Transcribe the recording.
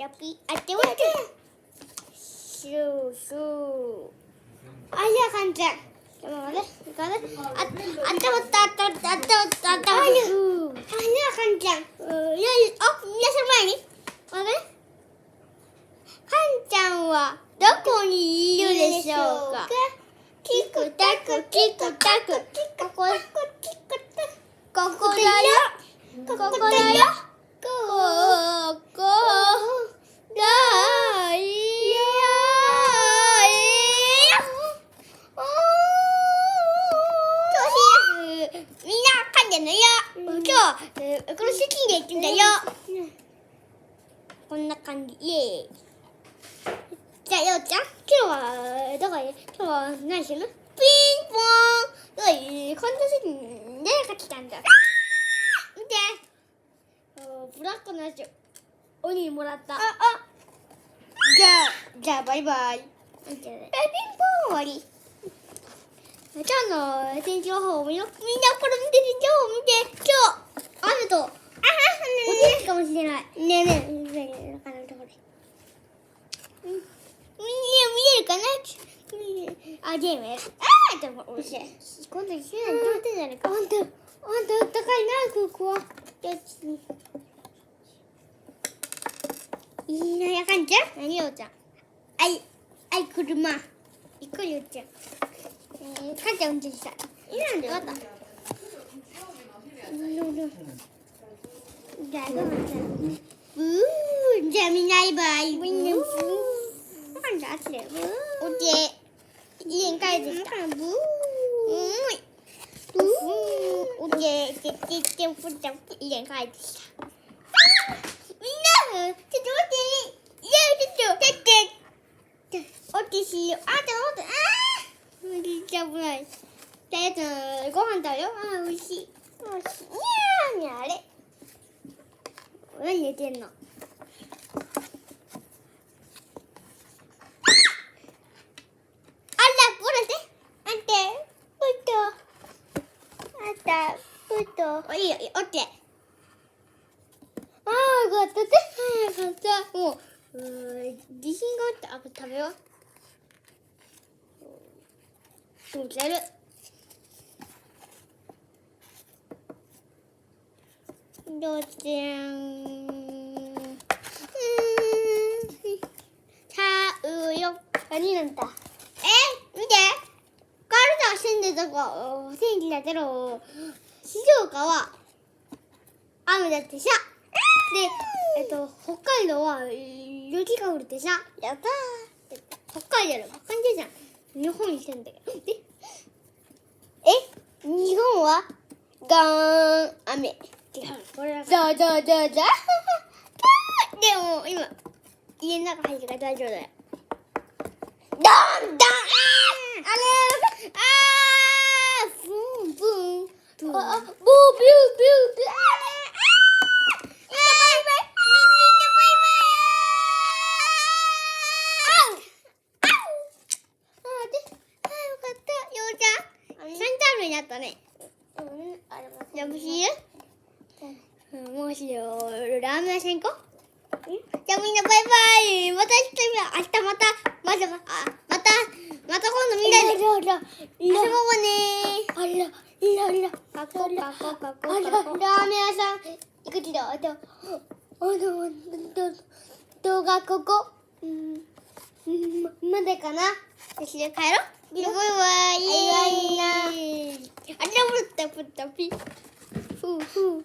タピあって待ってシューシューあ、じゃあ簡単あったまったあったあじゃあ簡単皆さん前にカンちゃんはどこにいるでしょうか。キクタクキクタクここだよここだよここだよここだよみんな噛んでんのよ。今日この席で行くんだよ。こんな感じ。イエーイ。じゃあようちゃん、今日はどこへ？今日は何する？ピンポーン。こんな席に誰が来たんだ？見て。ブラックのやつ鬼にもらった。じゃあバイバイ。ピンポーン終わり。今日の天気予報をみんなこれ見て今日雨とお天気かもしれない。ねえ他のところで。見えるかな？あ、ゲームやる。でもおいしい。今度一緒に食べてじゃないか。ほんと高いなここは。いいなやかんちゃん。何ようちゃん。車。行くようちゃん。かんちゃん運転した。いいなんだよ。わかった。じゃあどうなったの？じゃあみんなバイバイ。なんだって。おけ。家に帰ってきた。おけ。家に帰ってきた。みんなちょっと待って。ちょっとおけしよう。無理じゃない。じゃあご飯食べよう。美味しい。にゃあれ。何寝てんの？いいよ、オッケー。よかった。もう、自信があった。食べよう。やる。どうちゃん。ちゃうよ。何なんだ。見て。カルタ住んでるとこ、天気だけど、静岡は雨だってさ。で、北海道は雪が降るってさ。やったー。北海道の感じじゃん。日本にしてんだけど。で、日本はガーン雨。違う。これだから。じゃでも今家の中入ってから大丈夫だよ。ドンドンブンブンブービュービュービューになったね。じゃあもしよラーメン屋さん行こう。じゃあみんなバイバイ。また明日また今度みんなで遊ぼうね。ラーメン屋さん行くけど動画ここまでかな。帰ろう。バイバイ。あれプッタピ。ふう。